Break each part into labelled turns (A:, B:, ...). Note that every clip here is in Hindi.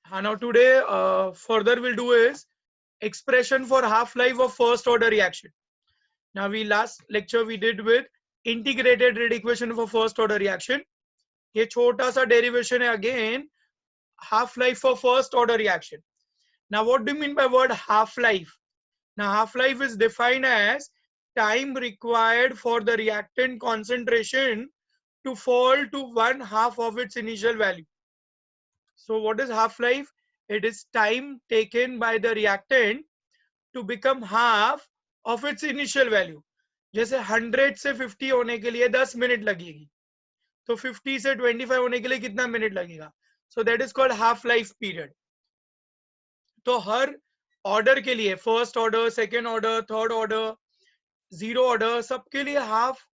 A: Now today further we'll do is expression for half-life of first order reaction. Now we last lecture we did with integrated rate equation for first order reaction. ये छोटा सा derivation है again half-life for first order reaction. Now what do you mean by word half-life? Now half-life is defined as time required for the reactant concentration to fall to 1/2 of its initial value. So what is half-life? It is time taken by the reactant to become half of its initial value. जैसे 100 से 50 होने के लिए 10 मिनट लगेगी, तो 50 से 25 होने के लिए कितना मिनट लगेगा? So that is called half life period. तो हर ऑर्डर के लिए first order, second order, third order, zero order, सबके लिए हाफ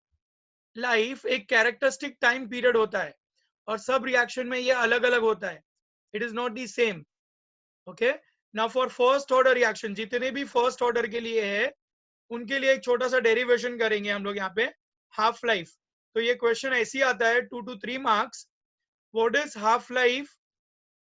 A: लाइफ एक कैरेक्टरिस्टिक टाइम पीरियड होता है और सब रिएक्शन में ये अलग अलग होता है. It is not the same. Okay, now for first order reaction जितने भी फर्स्ट ऑर्डर के लिए है उनके लिए एक छोटा सा डेरिवेशन करेंगे हम लोग यहाँ पे हाफ लाइफ. तो ये क्वेश्चन ऐसे ही आता है 2 to 3 marks. What is half life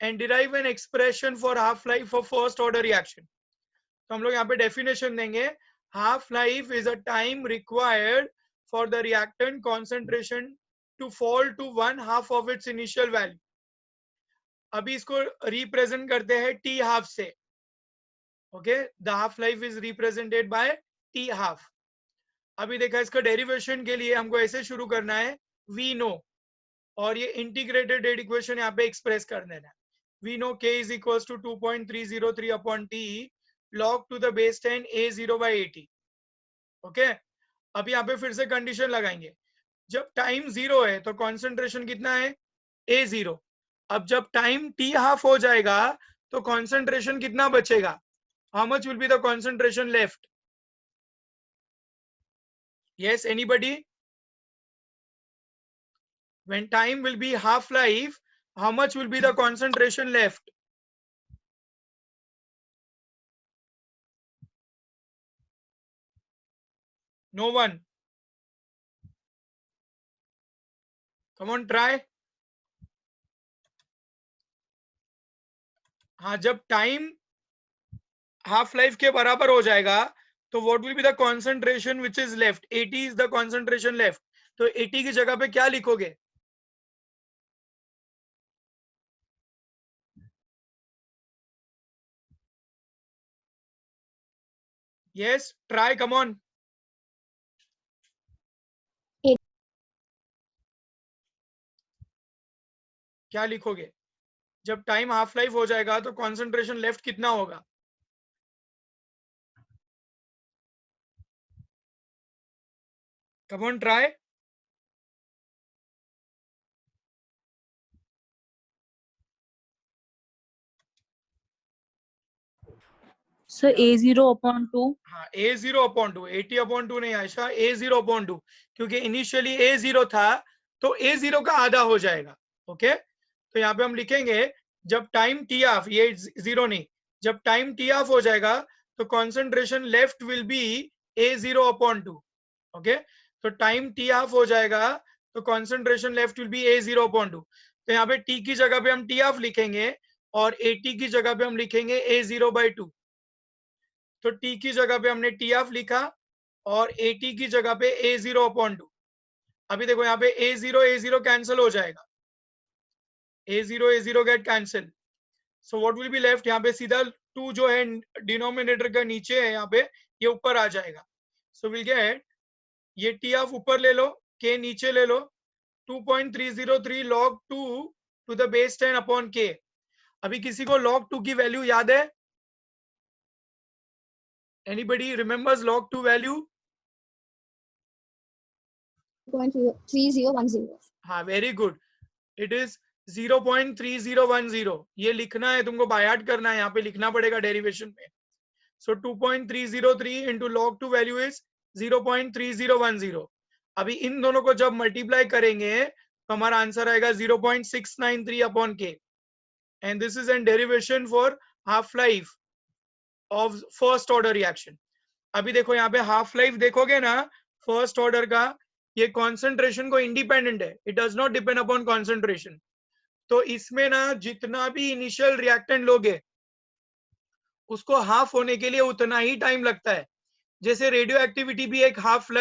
A: and derive an expression for half life for first order reaction. तो हम लोग यहाँ पे डेफिनेशन देंगे. Half life is a time required for the reactant concentration to fall to 1/2 of its initial value. अभी इसको रिप्रेजेंट करते हैं टी हाफ से. Okay, the half life is represented by T half. अभी देखा इसका डेरिवेशन के लिए हमको ऐसे शुरू करना है वी नो, और ये इंटीग्रेटेड रेट इक्वेशन यहाँ पे एक्सप्रेस कर देना है. We know k is equals to 2.303 upon t log to the base 10 a0 by 80. Okay, अब यहाँ पे फिर से कंडीशन लगाएंगे. जब टाइम 0 है तो कॉन्सेंट्रेशन कितना है? a0. अब जब टाइम t हाफ हो जाएगा तो कॉन्सेंट्रेशन कितना बचेगा? How much will be the concentration left? Yes, anybody? When time will be half life, how much will be the concentration left? No one. Come on, try. हाँ, जब टाइम हाफ लाइफ के बराबर हो जाएगा तो what will be the concentration which is left? 80 is the concentration left. तो 80 की जगह पे क्या लिखोगे? Yes, try, come on. क्या लिखोगे? जब टाइम हाफ लाइफ हो जाएगा तो कॉन्सेंट्रेशन लेफ्ट कितना होगा? Come on, try.
B: Sir A0/2.
A: हाँ, A0/2. 80/2 नहीं आयशा, A0/2, क्योंकि इनिशियली A0 था तो A0 का आधा हो जाएगा. ओके, तो यहाँ पे हम लिखेंगे जब टाइम टी ऑफ, ये 0 नहीं, जब टाइम टी ऑफ हो जाएगा तो concentration left will be A0/2. Okay, तो टाइम टी ऑफ हो जाएगा तो concentration left will be A0/2. तो यहाँ पे टी की जगह पे हम टी ऑफ लिखेंगे और 80 की जगह पे हम लिखेंगे A0/2. तो टी की जगह पे हमने टी ऑफ लिखा और 80 की जगह पे A0/2. अभी देखो यहाँ पे A0 कैंसिल हो जाएगा. A0 get cancel. So what will be left? यहाँ पे सीधा 2 जो है डिनोमिनेटर का नीचे है, यहाँ पे ये ऊपर आ जाएगा. सो विल गेट, ये टी ऑफ ऊपर ले लो, के नीचे ले लो, 2.303 log 2 to the base 10 upon k. अभी किसी को log 2 की वैल्यू याद है? Anybody remembers log 2 value?
C: 0.3010.
A: हाँ, वेरी गुड. It is 0.3010. ये लिखना है तुमको, बायाट करना है, यहाँ पे लिखना पड़ेगा डेरिवेशन में. सो 2.303 इंटू log 2 वैल्यू इज 0.3010. अभी इन दोनों को जब मल्टीप्लाई करेंगे तो हमारा आंसर आएगा 0.693 अपॉन के. And this is an derivation for half life of first order reaction. अभी देखो यहाँ पे हाफ लाइफ देखोगे ना फर्स्ट ऑर्डर का, ये कॉन्सेंट्रेशन को इंडिपेंडेंट है. It does not depend upon concentration. तो इसमें ना जितना भी इनिशियल रिएक्टेंट लोगे उसको हाफ होने के लिए उतना ही टाइम लगता है। जैसे रेडियो एक्टिविटी भी एक हाफ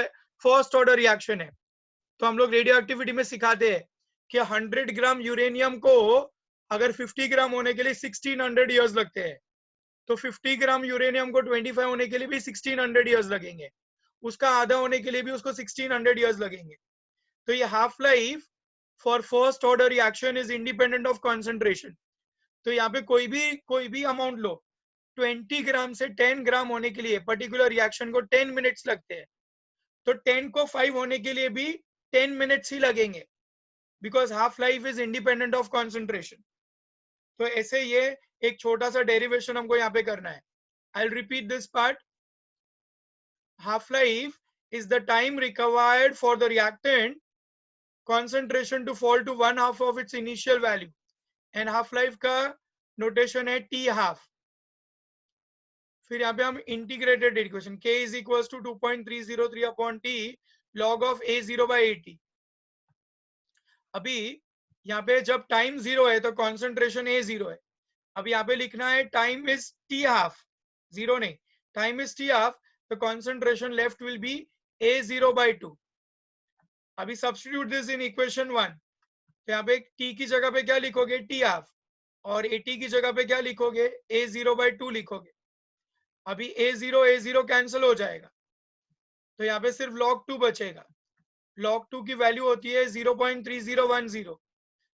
A: फर्स्ट ऑर्डर रिएक्शन है। तो हम लोग रेडियो एक्टिविटी में सिखाते हैं कि 100 ग्राम यूरेनियम को अगर 50 ग्राम होने के लिए 1600 ईयर्स लगते हैं, तो 50 ग्राम यूरेनियम को 25 होने के लिए भी 1600 ईयर्स लगेंगे, उसका आधा होने के लिए भी उसको 1600 ईयर्स लगेंगे। तो ये half life for first order reaction is independent of concentration. तो यहाँ पे कोई भी अमाउंट लो, 20 ग्राम से 10 ग्राम होने के लिए पर्टिकुलर रिएक्शन को 10 मिनट्स लगते हैं, तो 10 को 5 होने के लिए भी 10 मिनट्स ही लगेंगे, because half life is independent of concentration. तो ऐसे ये एक छोटा सा डेरिवेशन हमको यहाँ पे करना है। I will repeat this part. Half life is the time required for the reactant concentration to fall to one half of its initial value, and half life का notation है t half। फिर यहाँ पे हम integrated equation k is equals to 2.303 upon t log of a0 by at। अभी यहाँ पे जब टाइम 0 है तो कॉन्सेंट्रेशन a0 है। अब यहाँ पे लिखना है टाइम इज t हाफ, 0 नहीं, टाइम इज t हाफ, तो concentration left will be a0 by 2। अभी सब्स्टिट्यूट दिस इन इक्वेशन 1। तो यहाँ पे t की जगह पे क्या लिखोगे, t हाफ, और at की जगह पे क्या लिखोगे, a0 by 2 लिखोगे। अभी a0 कैंसिल हो जाएगा, तो यहाँ पे सिर्फ log 2 बचेगा। log 2 की वैल्यू होती है 0.3010।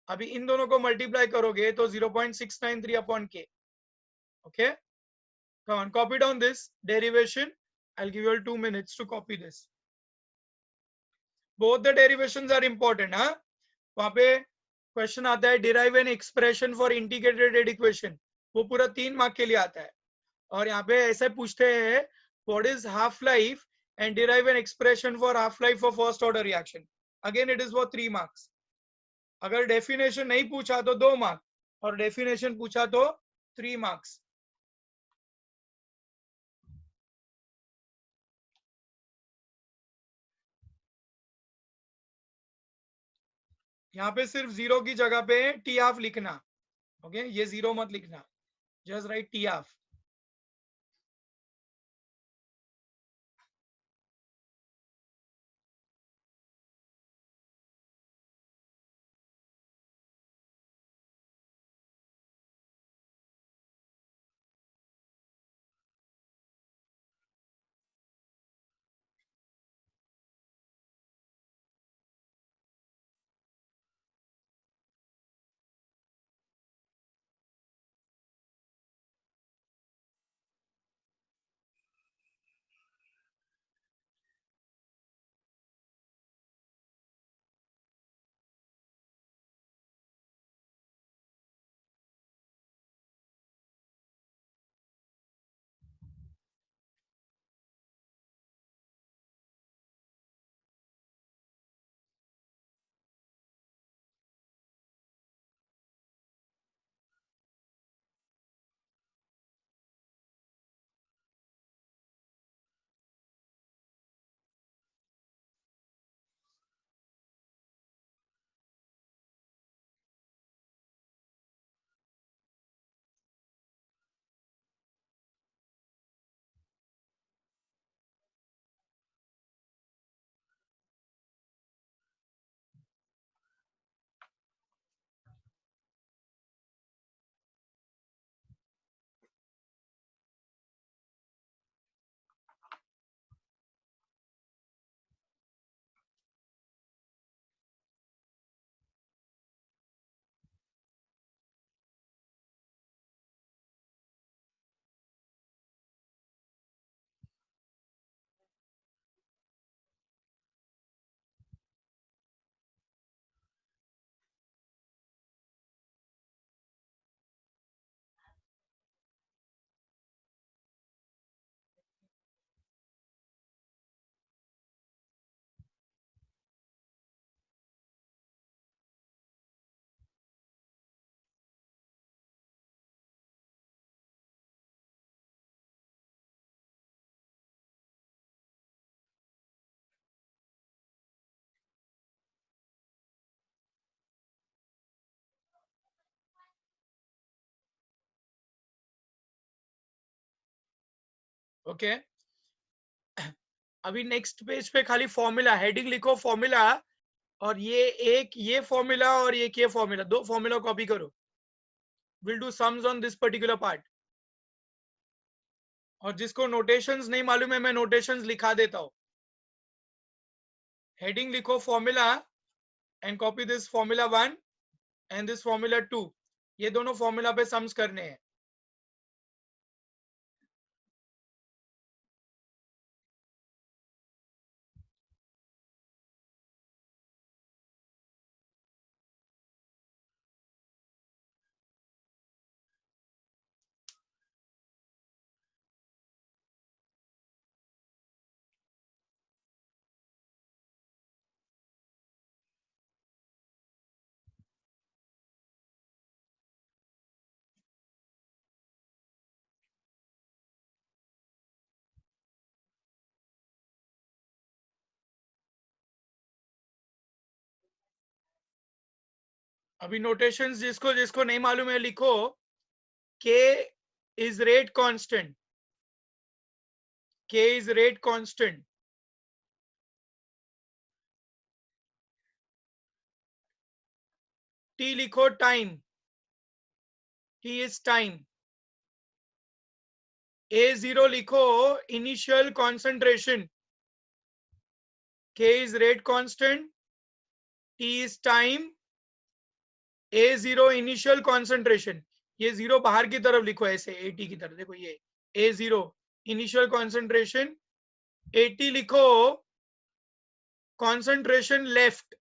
A: अभी इन दोनों को मल्टीप्लाई करोगे तो 0.693 upon k। Okay, come on, copy down this derivation. I'll give you all 2 minutes to copy this. Both the derivations are important, हाँ। वहां पे क्वेश्चन आता है derive an expression for integrated equation, वो पूरा 3 मार्क के लिए आता है। और यहाँ पे ऐसे पूछते हैं what is half life and derive an expression for half life for first order reaction. Again it is for 3 marks. अगर डेफिनेशन नहीं पूछा तो 2 मार्क, और डेफिनेशन पूछा तो 3 मार्क्स। यहाँ पे सिर्फ 0 की जगह पे टी हाफ लिखना। ओके, ये 0 मत लिखना, just right T half. Okay अभी नेक्स्ट पेज पे खाली फॉर्मूला हेडिंग लिखो फॉर्मूला, और ये फॉर्मूला और ये फॉर्मूला, दो फॉर्मूला कॉपी करो. Will do sums on this particular part. और जिसको नोटेशंस नहीं मालूम है मैं नोटेशंस लिखा देता हूं. हेडिंग लिखो formula and copy this formula 1 and this formula 2. ये दोनों फॉर्मूला पे सम्स करने हैं. अभी नोटेशंस जिसको जिसको नहीं मालूम है लिखो. K is rate constant. K is rate constant. T लिखो time. T is time. A0 लिखो initial concentration. K is rate constant. T is time. A0 initial concentration. ये जीरो बाहर की तरफ लिखो ऐसे AT की तरफ. देखो ये A0 initial concentration. AT लिखो concentration left.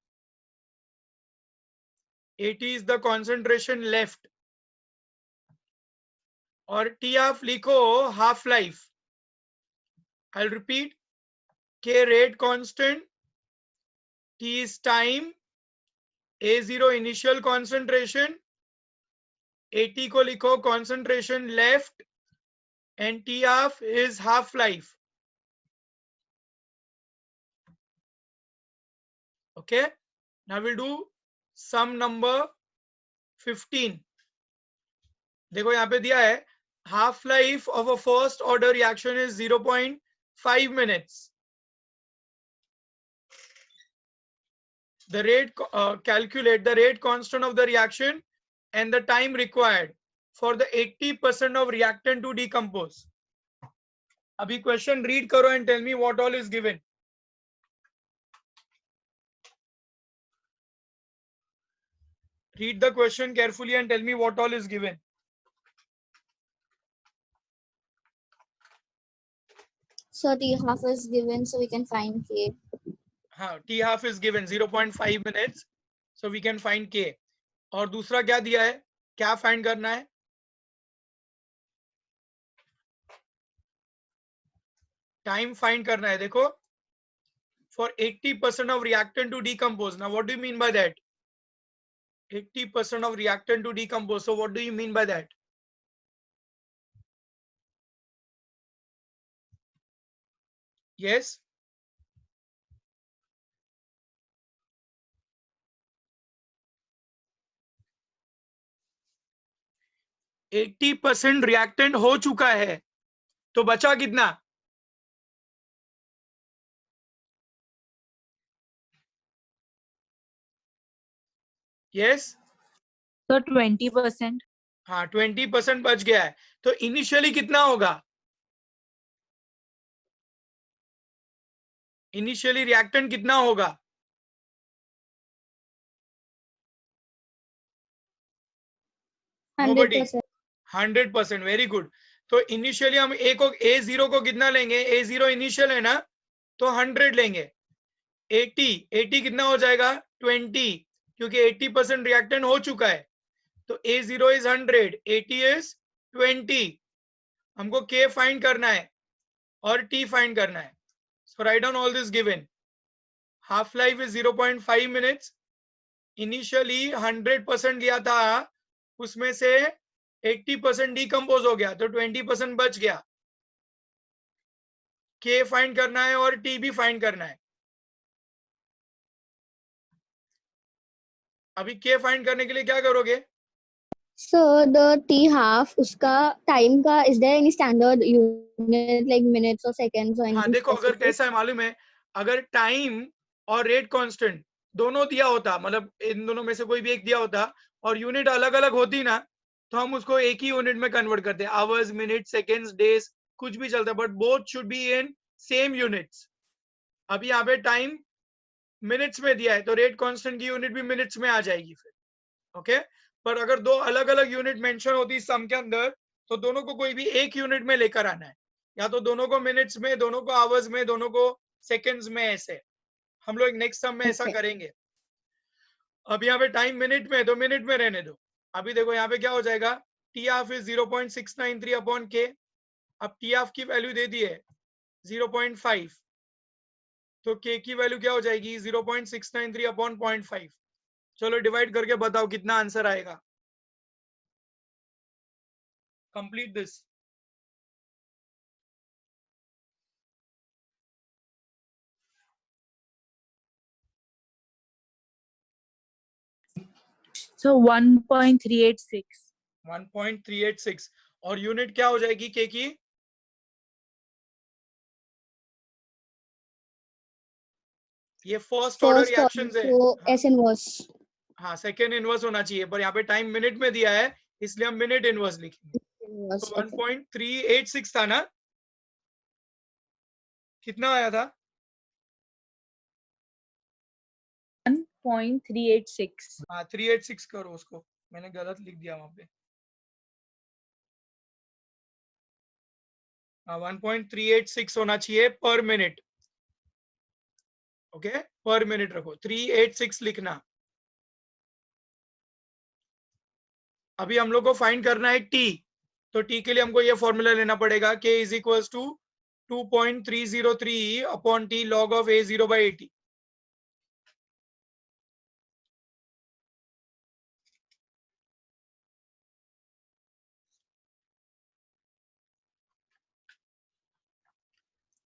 A: AT is the concentration left. और T half लिखो half life. I'll repeat. K rate constant. T is time. A0 initial concentration. AT को लिखो concentration left and T half is half life. Okay. Now we'll do sum number 15. देखो यहाँ पे दिया है half life of a first order reaction is 0.5 minutes. The rate calculate the rate constant of the reaction and the time required for the 80% of reactant to decompose. अभी क्वेश्चन रीड करो and tell me what all is given. Read the question carefully and tell me what all is given.
C: So T half is given, so we can find K.
A: T half is given 0.5 minutes, so we can find K. और दूसरा क्या दिया है, क्या फाइंड करना है? टाइम फाइंड करना है. देखो for 80% of reactant to decompose. Now what do you mean by that? 80% of reactant to decompose. So what do you mean by that? Yes. Eighty percent reactant हो चुका है, तो बचा कितना? यस.
B: So 20%.
A: हाँ 20% बच गया है. तो इनिशियली कितना होगा? इनिशियली रिएक्टेंट कितना होगा?
C: 100%.
A: 100%. Very good. तो इनिशियली हम A0 को कितना लेंगे? A0 इनिशियल है ना, तो 100 लेंगे. 80 कितना हो जाएगा? 20, क्योंकि 80% रिएक्टेंट हो चुका है. तो A0 इज 100, 80 इज 20. हमको K फाइंड करना है और T फाइंड करना है. So write down all this given. Half life is 0.5 minutes. Initially 100% लिया था, उसमें से 80% डिकम्पोज हो गया, तो 20% बच गया. K फाइंड करना है और T भी फाइंड करना है. अभी K फाइंड करने के लिए क्या करोगे?
C: So the T half, उसका time का, is there any standard unit like minutes or seconds or
A: हाँ
C: anything
A: देखो, अगर
C: specific?
A: कैसा है मालूम है, अगर टाइम और रेट कांस्टेंट दोनों दिया होता, मतलब इन दोनों में से कोई भी एक दिया होता और यूनिट अलग अलग होती ना, तो हम उसको एक ही यूनिट में कन्वर्ट करते, आवर्स, मिनट, सेकेंड्स, डेज, कुछ भी चलता, but both should be in same units. अभी यहाँ पे टाइम मिनट्स में दिया है तो रेट कांस्टेंट की यूनिट भी मिनट्स में आ जाएगी फिर, ओके। पर अगर दो अलग अलग यूनिट मेंशन होती सम के अंदर, तो दोनों को कोई भी एक यूनिट में लेकर आना है, या तो दोनों को मिनट्स में, दोनों को आवर्स में, दोनों को सेकेंड्स में, ऐसे हम लोग नेक्स्ट सम में ऐसा
C: Okay.
A: करेंगे। अब यहाँ पे टाइम मिनट में, तो मिनट में रहने दो। अभी देखो यहाँ पे क्या हो जाएगा, टी हाफ इज 0.693 अपॉन के। अब टी हाफ की वैल्यू दे दी है 0.5, तो के की वैल्यू क्या हो जाएगी 0.693 अपॉन 0.5। चलो डिवाइड करके बताओ कितना आंसर आएगा, कंप्लीट दिस।
B: So 1.386.
A: 1.386 और यूनिट क्या हो जाएगी के की, ये first order
C: First order,
A: reactions है।
C: so
A: हाँ,
C: S inverse.
A: हाँ सेकेंड इनवर्स होना चाहिए, पर यहाँ पे टाइम मिनट में दिया है इसलिए हम मिनट इनवर्स लिखेंगे।
C: Inverse.
A: तो
C: Okay.
A: 1.386 था ना, कितना आया था
B: 1.386.
A: हाँ 386 करो उसको, मैंने गलत लिख दिया वहां पे। हाँ 1.386 होना चाहिए पर मिनट, ओके, पर मिनट रखो, 386 लिखना। अभी हम लोग को फाइंड करना है टी, तो टी के लिए हमको ये फॉर्मूला लेना पड़ेगा, K is equal to 2.303 upon T log of A0 by 80।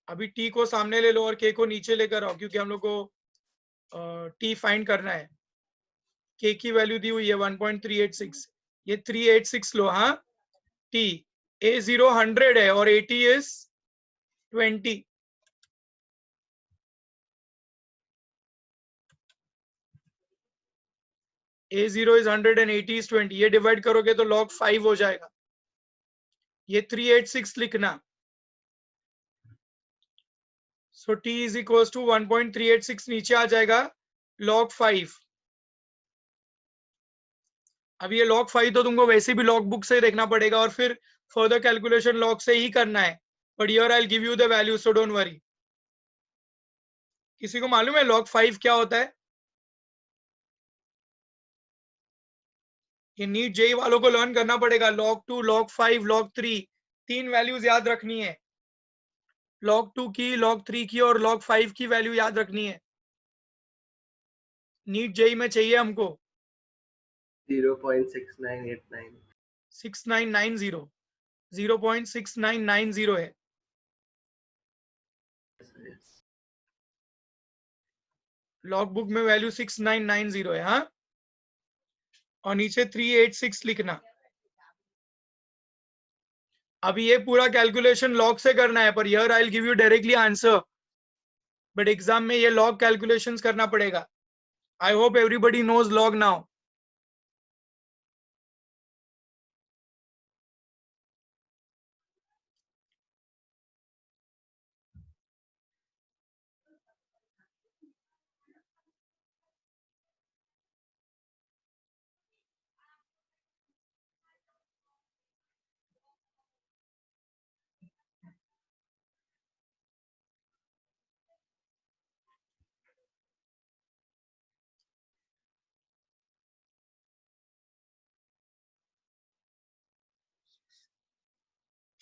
A: अभी टी को सामने ले लो और के को नीचे लेकर आओ, क्योंकि हम लोग को टी फाइंड करना है। के की वैल्यू दी हुई है 1.386, ये 386 लो। हाँ टी, A0 100 है और 80 is 20, A0 is 100 and 80 is 20, ये डिवाइड करोगे तो log 5 हो जाएगा। ये 386 लिखना, सो t इज इक्वल टू 1.386 नीचे आ जाएगा log 5। अब ये log 5 तो तुमको वैसे भी लॉग बुक से देखना पड़ेगा और फिर फर्दर कैलकुलेशन लॉग से ही करना है, but here I will give you the value, so don't worry. किसी को मालूम है log 5 क्या होता है? ये नीट जेई वालों को लर्न करना पड़ेगा, log 2, log 5, log 3, तीन वैल्यूज याद रखनी है, log 2 की, log 3 की और log 5 की वैल्यू याद रखनी है, नीट जेई में चाहिए हमको।
D: 0.6989
A: 6990, 0.6990 है, लॉग बुक में वैल्यू 6990 है। हाँ, और नीचे 386 लिखना। अभी ये पूरा कैलकुलेशन लॉग से करना है, पर here I will give you directly answer, but exam में ये लॉग कैलकुलेशंस करना पड़ेगा। I hope everybody knows log now.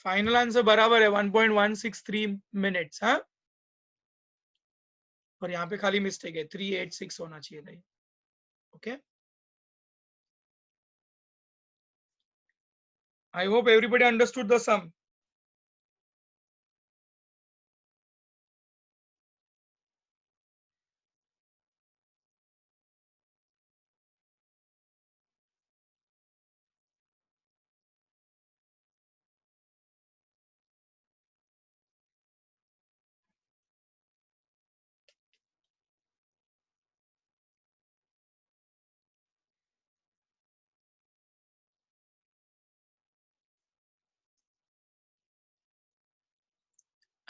A: Final answer बराबर है 1.163 मिनट्स। हाँ, और यहाँ पे खाली मिस्टेक है, 386 होना चाहिए था। Okay, I hope everybody understood the sum.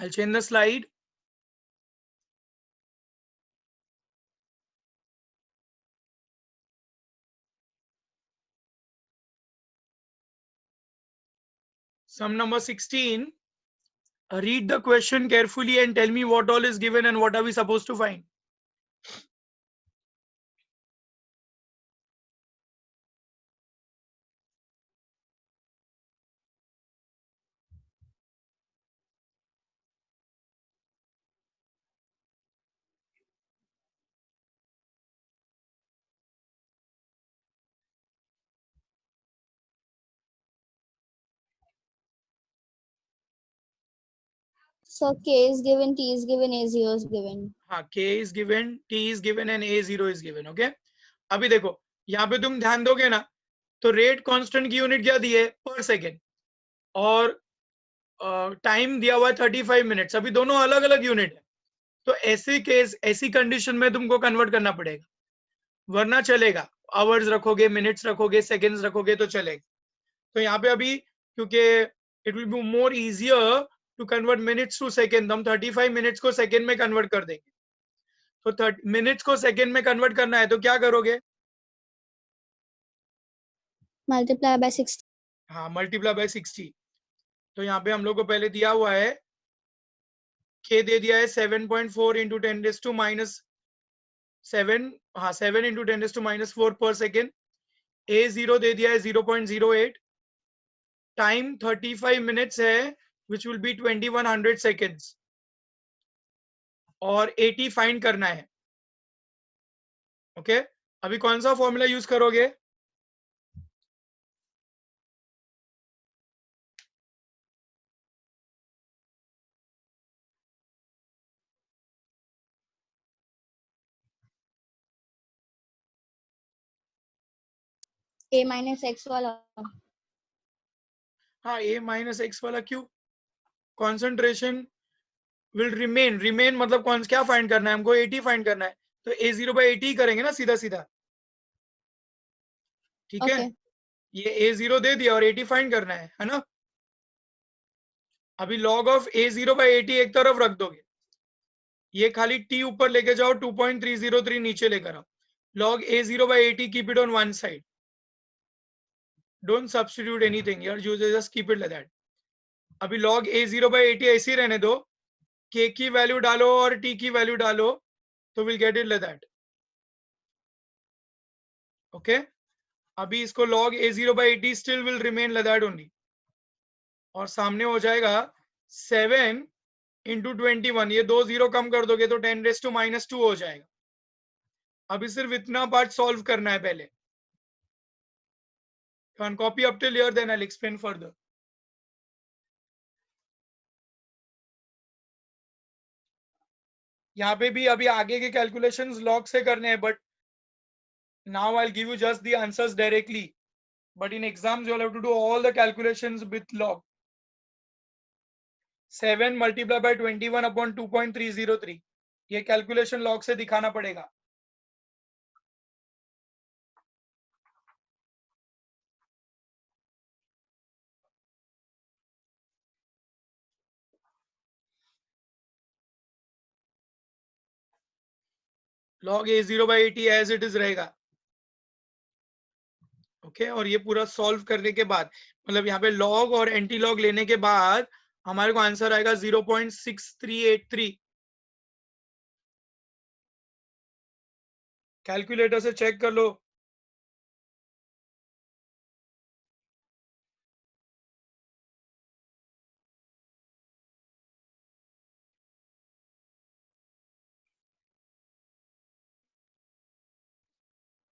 A: I'll change the slide. Sum number 16. Read the question carefully and tell me what all is given and what are we supposed to find.
C: So K is given, T is given, A0 is given.
A: हाँ, K is given, T is given and A0 is given. Okay. अभी देखो यहाँ पे तुम ध्यान दोगे ना, तो रेट कांस्टेंट की यूनिट क्या दी है? पर सेकेंड, और टाइम दिया हुआ है 35 मिनट्स. अभी दोनों अलग अलग यूनिट है, तो ऐसे केस, ऐसी कंडीशन में तुमको कन्वर्ट करना पड़ेगा, वरना चलेगा. आवर्स रखोगे, मिनट्स रखोगे, सेकेंड्स रखोगे तो चलेगा. तो यहाँ पे अभी क्योंकि it will be more easier to convert minutes to second, हम 35 मिनट्स को सेकेंड में कन्वर्ट कर देंगे. तो 30 मिनट्स को सेकेंड में कन्वर्ट करना है तो क्या करोगे?
C: Multiply by 60.
A: हाँ, मल्टीप्लाई बाय 60. तो यहाँ पे हम लोग को पहले दिया हुआ है, के दे दिया है 7.4 इंटू 10⁻⁷. हाँ, 7 इंटू 10⁻⁴ पर सेकेंड. A0 दे दिया है 0.08. टाइम 35 मिनट्स है, विच विल बी 2100 सेकेंड्स. और 80 फाइंड करना है. ओके. अभी कौन सा फॉर्मूला यूज करोगे?
C: A minus X वाला.
A: हाँ, A माइनस एक्स वाला क्यों? कॉन्सेंट्रेशन विल रिमेन मतलब कौन क्या फाइंड करना है हमको? 80 फाइंड करना है, तो A0 बाई 80 करेंगे ना सीधा सीधा. ठीक है.
C: Okay.
A: ये A0 दे दिया और 80 फाइंड करना है ना. अभी log ऑफ A0 बाई 80 एक तरफ रख दोगे, ये खाली t ऊपर लेके जाओ, 2.303 नीचे लेकर आओ. log A0 by 80 keep it on one side, don't substitute anything यार, just keep it like that. अभी log A0 बाई 80 ऐसे ही रहने दो, k की वैल्यू डालो और t की वैल्यू डालो, तो will get it like that. Okay. अभी इसको log A0 by 80 still will remain like that only, और सामने हो जाएगा 7 इंटू 21. ये 2 0 कम कर दोगे तो 10⁻⁻² हो जाएगा. अभी सिर्फ इतना पार्ट सॉल्व करना है पहले. Can copy up till here, then I'll explain further. यहाँ पे भी अभी आगे के कैलकुलेशंस लॉग से करने हैं, but now I'll give you just the answers directly. But in exams you'll have to do all the calculations with log. 7 multiplied by 21 upon 2.303. ये कैलकुलेशन लॉग से दिखाना पड़ेगा. log A0 by 80 as it is रहेगा. ओके. और ये पूरा सॉल्व करने के बाद, मतलब यहाँ पे लॉग और एंटी लॉग लेने के बाद हमारे को आंसर आएगा 0.6383. कैलकुलेटर से चेक कर लो.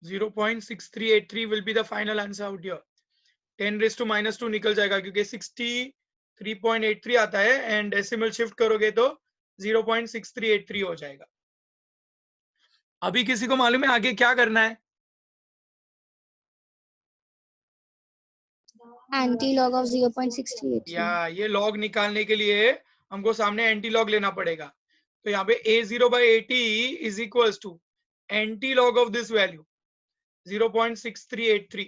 A: (0.6383 will be the final answer out here. 10⁻⁻² निकल जाएगा क्योंकि 63.83 आता है, एंड डेसिमल शिफ्ट करोगे तो 0.6383 हो जाएगा. अभी किसी को मालूम है आगे क्या करना है?
C: Anti log of 0.68.
A: या ये लॉग निकालने के लिए हमको सामने एंटी लॉग लेना पड़ेगा. तो यहाँ पे A0 by 80 is equals to anti log of this value 0.6383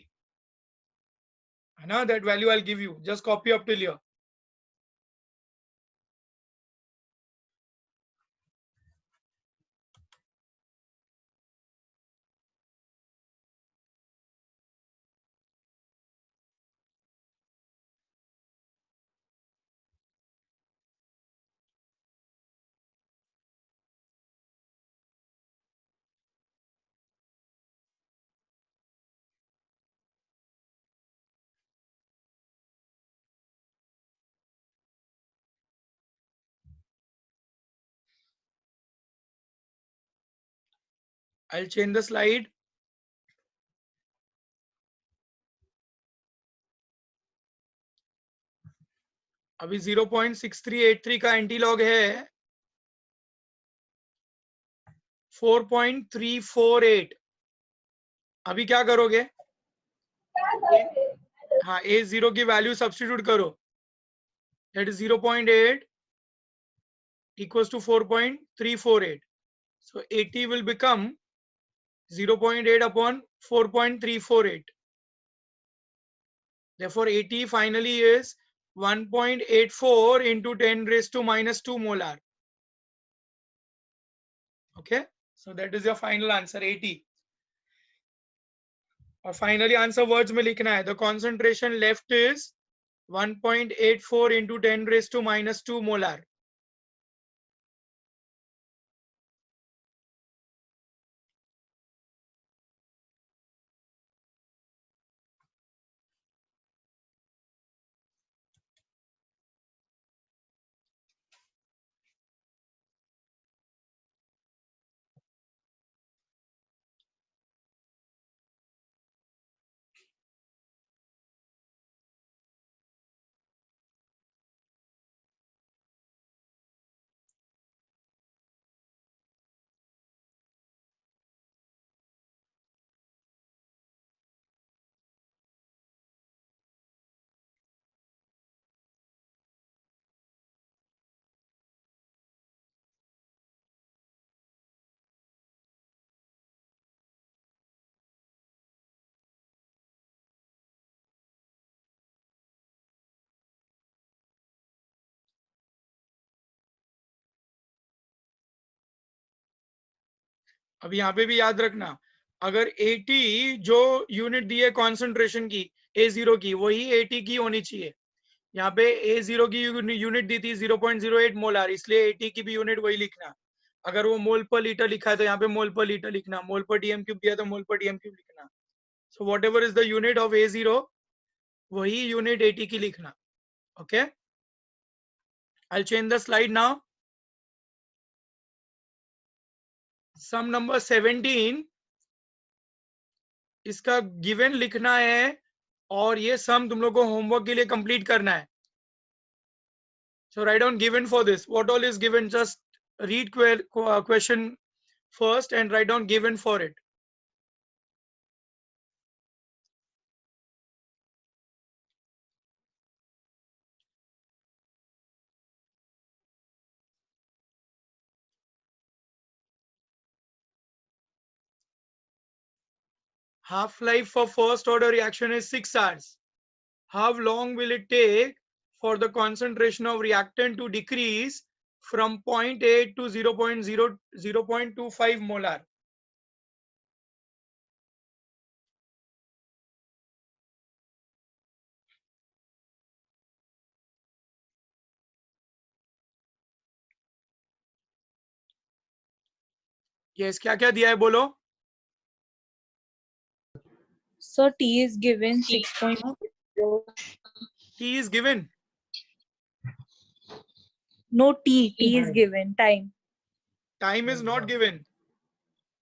A: है ना. That value I will give you, just copy up till here. I'll change the slide. अभी 0.6383 का एंटीलॉग है 4.348. अभी क्या करोगे? हाँ, A0 की वैल्यू सब्स्टिट्यूट करो. That is 0.8 equals to 4.348. So 80 will become 0.8 upon 4.348. Therefore 80 finally is 1.84 into 10 raised to minus 2 molar. Okay, so that is your final answer, 80. और फाइनली आंसर वर्ड्स में लिखना है. The concentration left is 1.84 into 10 raised to minus 2 molar. अब यहाँ पे भी याद रखना, अगर 80 जो यूनिट दी है कॉन्सेंट्रेशन की A0 की, वही 80 की होनी चाहिए. यहाँ पे A0 की यूनिट दी थी 0.08 मोलार, इसलिए 80 की भी यूनिट वही लिखना. अगर वो मोल पर लीटर लिखा है तो यहाँ पे मोल पर लीटर लिखना. मोल पर डीएम क्यूब दिया तो मोल पर डीएम क्यूब लिखना. So whatever is the unit of A0, वही यूनिट 80 की लिखना. Okay, I change the slide now. Sum number 17, इसका गिवन लिखना है और ये सम तुम लोग को होमवर्क के लिए कंप्लीट करना है. So write down given for this. What all is given? Just read question first and write down given for it. Half life for first order reaction is 6 hours. How long will it take for the concentration of reactant to decrease from 0.8 to 0.25 molar? Yes, क्या क्या दिया है बोलो.
B: So T is given 6.0.
A: T is given.
B: No, T is given. Time.
A: Time is not given.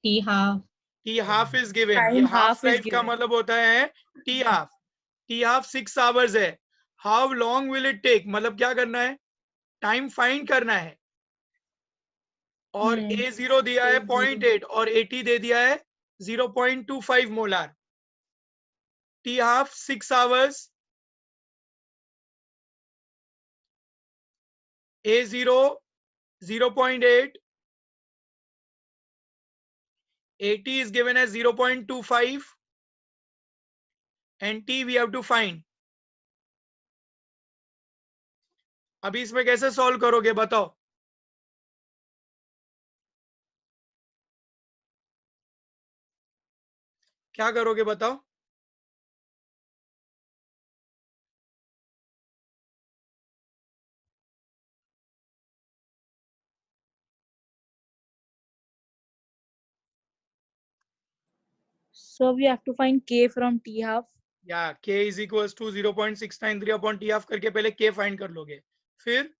D: T half.
A: T half is given.
B: Time
A: ये
B: half
A: half
B: is
A: life का
B: given.
A: मतलब होता है T half. T half 6 hours है. How long will it take? मतलब क्या करना है? टाइम फाइंड करना है. और A0 दिया है 0.8 और 80 दे दिया है 0.25 molar. T half 6 hours. A0 0.8. 80 is given as 0.25 and T we have to find. अभी इसमें कैसे सॉल्व करोगे बताओ. क्या करोगे बताओ.
B: So we have to find K from T half.
A: या K is equals to 0.693 upon T half करके पहले K फाइंड कर लोगे. फिर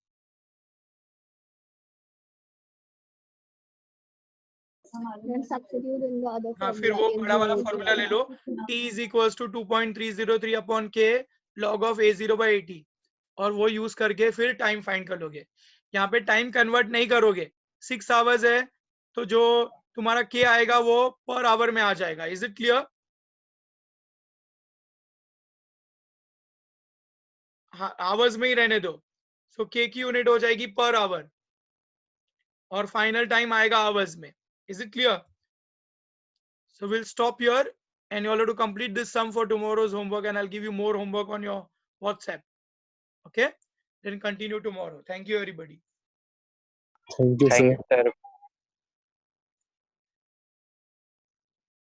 C: Then substitute in the other
A: हाँ,
C: formula.
A: फिर वो
C: in
A: बड़ा वाला
C: 0,
A: फॉर्मूला ले लो, t is equals to 2.303 upon k log of a0 by 80, और वो यूज करके फिर टाइम फाइंड कर लोगे। यहाँ पे टाइम कन्वर्ट नहीं करोगे, 6 आवर्स है तो जो तुम्हारा k आएगा वो पर आवर में आ जाएगा। Is it clear? हाँ, आवर्स में ही रहने दो। सो k की यूनिट हो जाएगी पर आवर और फाइनल टाइम आएगा आवर्स में। Is it clear? So we'll stop here and you all have to complete this sum for tomorrow's homework, and I'll give you more homework on your WhatsApp. Okay? Then continue tomorrow. Thank you, everybody.
E: Thank you, sir.